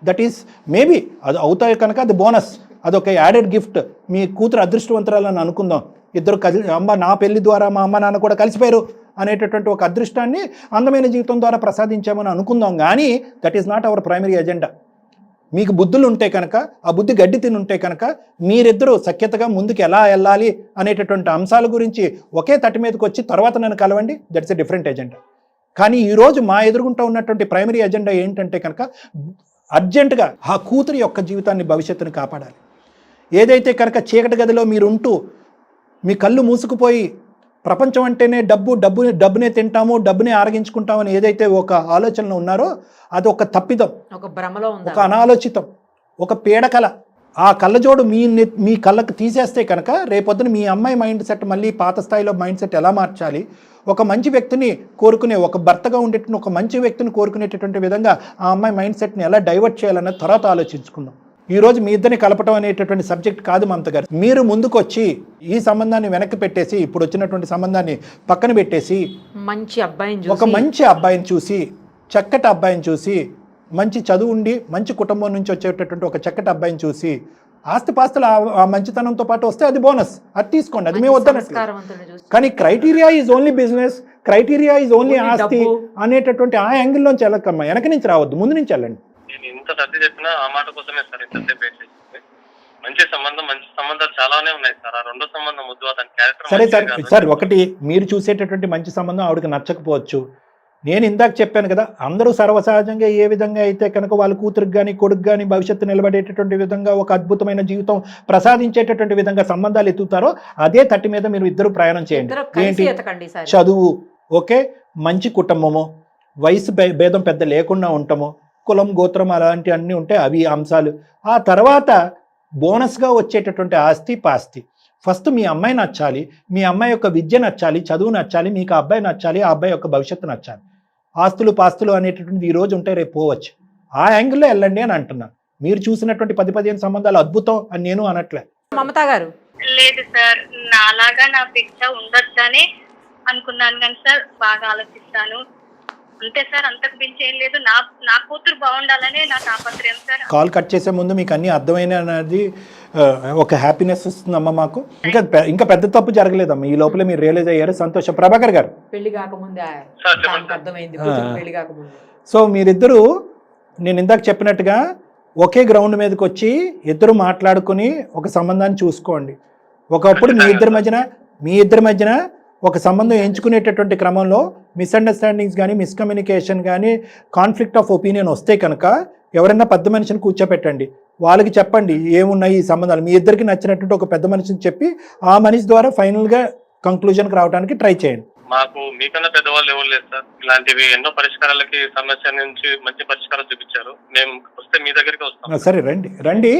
దట్ ఈస్ మేబీ అది అవుతాయి కనుక అది బోనస్. అదొక యాడెడ్ గిఫ్ట్. మీ కూతురు అదృష్టవంతురాలని అనుకుందాం, ఇద్దరు అమ్మ నా పెళ్లి ద్వారా మా అమ్మ నాన్న కూడా కలిసిపోయారు అనేటటువంటి ఒక అదృష్టాన్ని అందమైన జీవితం ద్వారా ప్రసాదించామని అనుకుందాం. కానీ that is not our primary agenda. మీకు బుద్ధులు ఉంటే కనుక, ఆ బుద్ధి గడ్డి తిని ఉంటే కనుక మీరిద్దరూ సఖ్యతగా ముందుకు ఎలా వెళ్ళాలి అనేటటువంటి అంశాల గురించి ఒకే తట్టి మీదకి వచ్చి తర్వాత నన్ను కలవండి, దట్స్ ఎ డిఫరెంట్ ఎజెండా. కానీ ఈరోజు మా ఎదురుగుంటూ ఉన్నటువంటి ప్రైమరీ ఎజెండా ఏంటంటే కనుక అర్జెంటుగా ఆ కూతురి యొక్క జీవితాన్ని, భవిష్యత్తుని కాపాడాలి. ఏదైతే కనుక చీకటి గదిలో మీరు ఉంటూ మీ కళ్ళు మూసుకుపోయి ప్రపంచం అంటేనే డబ్బునే తింటాము, డబ్బునే ఆరగించుకుంటామని ఏదైతే ఒక ఆలోచనలో ఉన్నారో అది ఒక తప్పిదం, ఒక భ్రమలో ఉంది, ఒక అనాలోచితం, ఒక పీడకల. ఆ కళ్ళజోడు మీ కళ్ళకు తీసేస్తే కనుక రేపొద్దున మీ అమ్మాయి మైండ్ సెట్ మళ్ళీ పాత స్థాయిలో మైండ్ సెట్ ఎలా మార్చాలి, ఒక మంచి వ్యక్తిని కోరుకునే, ఒక భర్తగా ఉండేటువంటి ఒక మంచి వ్యక్తిని కోరుకునేటటువంటి విధంగా ఆ అమ్మాయి మైండ్ సెట్ని ఎలా డైవర్ట్ చేయాలన్నది తర్వాత ఆలోచించుకుందాం. ఈరోజు మీ ఇద్దరిని కలపటం అనేటటువంటి సబ్జెక్ట్ కాదు మమత గారు. మీరు ముందుకొచ్చి ఈ సంబంధాన్ని వెనక్కి పెట్టేసి, ఇప్పుడు వచ్చినటువంటి సంబంధాన్ని పక్కన పెట్టేసి మంచి అబ్బాయిని, ఒక మంచి అబ్బాయిని చూసి, చక్కటి అబ్బాయిని చూసి, మంచి చదువు ఉండి మంచి కుటుంబం నుంచి వచ్చేటటువంటి ఒక చక్కటి అబ్బాయిని చూసి, ఆస్తిపాస్తులు ఆ మంచితనంతో పాటు వస్తే అది బోనస్, అది తీసుకోండి, అది మేము వద్దనట్లేదు. కానీ criteria is only business, criteria is only ఆస్తి అనేటటువంటి ఆ యాంగిల్లోంచి వెళ్ళకమ్మా, వెనక నుంచి రావద్దు, ముందు నుంచి వెళ్ళండి. నేను ఇంత సర్ది చెప్పినా ఆ మాట కోసమే సార్ ఇంతసేపు వేసి. మంచి సంబంధాలు చాలానే ఉన్నాయి సార్. ఆ రెండో సంబంధం వద్దు, అతని క్యారెక్టర్. సరే సార్, సార్ ఒకటి మీరు చూసేటటువంటి మంచి సంబంధం ఆవిడకి నచ్చకపోవచ్చు. నేను ఇందాక చెప్పాను కదా, అందరూ సర్వసహజంగా ఏ విధంగా అయితే కనుక వాళ్ళ కూతురికి కానీ కొడుకు కానీ భవిష్యత్తు నిలబడేటటువంటి విధంగా ఒక అద్భుతమైన జీవితం ప్రసాదించేటటువంటి విధంగా సంబంధాలు ఎత్తుతారో అదే తట్టి మీద మీరు ఇద్దరు ప్రయాణం చేయండి. ఏంటి? చదువు ఓకే, మంచి కుటుంబము, వయసు భేదం పెద్ద లేకుండా ఉంటాము, కులం గోత్రం అలాంటి అన్నీ ఉంటాయి, అవి అంశాలు. ఆ తర్వాత బోనస్గా వచ్చేటటువంటి ఆస్తి పాస్తి. ఫస్ట్ మీ అమ్మాయి నచ్చాలి, మీ అమ్మాయి యొక్క విద్య నచ్చాలి, చదువు నచ్చాలి, మీకు ఆ అబ్బాయి నచ్చాలి, ఆ అబ్బాయి యొక్క భవిష్యత్తు నచ్చాలి. ఆస్తులు పాస్తులు అనేటటువంటి ఈ రోజు ఉంటాయి, రేపు పోవచ్చు. ఆ యాంగిల్లో వెళ్ళండి అని అంటున్నాను. మీరు చూసినటువంటి 10-15 సంబంధాలు అద్భుతం అని నేను అనట్లే. మమతా గారు లేదు సార్, నాలాగా నా బిడ్డ ఉండొచ్చని అనుకున్నాను కానీ సార్ బాగా ఆలోచిస్తాను అంతే సార్, అంతకు మించి ఏం లేదు. నా కూతురు బాగుండాలనే నా తాపత్రయం సార్. కాల్ కట్ చేసే ముందు మీకు అన్ని అర్థమైన అనేది ఒక హ్యాపీనెస్ వస్తుందమ్మా మాకు. ఇంకా పెద్ద తప్పు జరగలేదమ్మా, ఈ లోపల మీరు రియలైజ్ అయ్యారు, సంతోషం. ప్రభాకర్ గారు, పెళ్లి కాకముందే అర్థమైంది, పెళ్లి కాకముందే. సో మీరిద్దరూ నేను ఇందాక చెప్పినట్టుగా ఒకే గ్రౌండ్ మీదకి వచ్చి ఇద్దరు మాట్లాడుకుని ఒక సంబంధాన్ని చూసుకోండి. ఒకప్పుడు మీ ఇద్దరి మధ్యన ఒక సంబంధం ఎంచుకునేటటువంటి క్రమంలో మిస్అండర్స్టాండింగ్స్ కానీ, మిస్కమ్యూనికేషన్ కానీ, కాన్ఫ్లిక్ట్ ఆఫ్ ఒపీనియన్ వస్తే కనుక ఎవరైనా పెద్ద మనిషిని కూర్చోపెట్టండి, వాళ్ళకి చెప్పండి ఏమున్నాయి ఈ సంబంధాలు, మీ ఇద్దరికి నచ్చినటువంటి ఒక పెద్ద మనిషిని చెప్పి ఆ మనిషి ద్వారా ఫైనల్గా కంక్లూజన్కి రావడానికి ట్రై చేయండి. మాకు మీకన్నా పెద్దవాళ్ళు ఎవరు లేదు సార్. ఇలాంటివి ఎన్నో పరిష్కారాలకి సమస్య నుంచి మంచి పరిష్కారం చూపించారు. మేము వస్తే మీ దగ్గరికి వస్తాం. సరే రండి రండి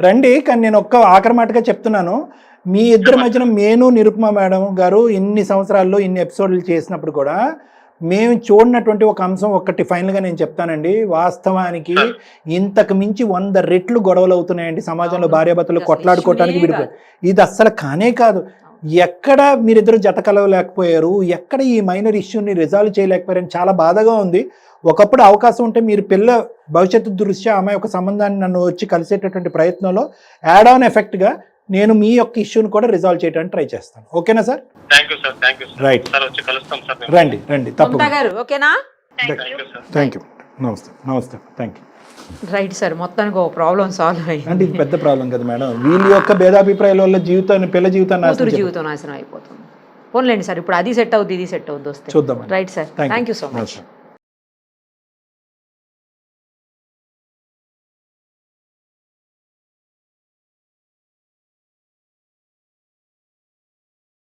రండి. కానీ నేను ఒక్క ఆఖరి మాటగా చెప్తున్నాను, మీ ఇద్దరి మధ్యన నేను నిరుపమ మేడం గారు ఇన్ని సంవత్సరాల్లో ఇన్ని ఎపిసోడ్లు చేసినప్పుడు కూడా మేము చూడనటువంటి ఒక అంశం ఒక్కటి ఫైనల్గా నేను చెప్తానండి. వాస్తవానికి ఇంతకు మించి 100 రెట్లు గొడవలు అవుతున్నాయండి సమాజంలో, భార్యాభర్తలు కొట్లాడుకోవటానికి విడిపోయి. ఇది అస్సలు కానే కాదు. ఎక్కడ మీరిద్దరు జత కలవలేకపోయారు, ఎక్కడ ఈ మైనర్ ఇష్యూని రిజాల్వ్ చేయలేకపోయారని చాలా బాధగా ఉంది. ఒకప్పుడు అవకాశం ఉంటే మీరు పిల్ల భవిష్యత్తు దృష్ట్యా అమ్మాయి ఒక సంబంధాన్ని నన్ను వచ్చి కలిసేటటువంటి ప్రయత్నంలో యాడ్ ఆన్ ఎఫెక్ట్గా నేను మీ యొక్క ఇష్యూని కూడా రిజాల్వ్ చేయడానికి ట్రై చేస్తాను. ఓకేనా సార్? రైట్, రండి రండి తప్పకుండా. ఓకేనా? థ్యాంక్ యూ, నమస్తే థ్యాంక్ యూ. రైట్ సార్, మొత్తానికి ఒక ప్రాబ్లం సాల్వ్ అయ్యింది. అంటే ఇది పెద్ద ప్రాబ్లం కదా మేడం, వీళ్ళ యొక్క భేదాభిప్రాయాల వల్ల పిల్ల జీవితం నాశనం అయిపోతుంది. పోన్లేండి సార్, ఇప్పుడు అది సెట్ అవుద్ది, ఇది సెట్ అవుద్ది వస్తే. చూద్దాం. Right sir, thank you so much.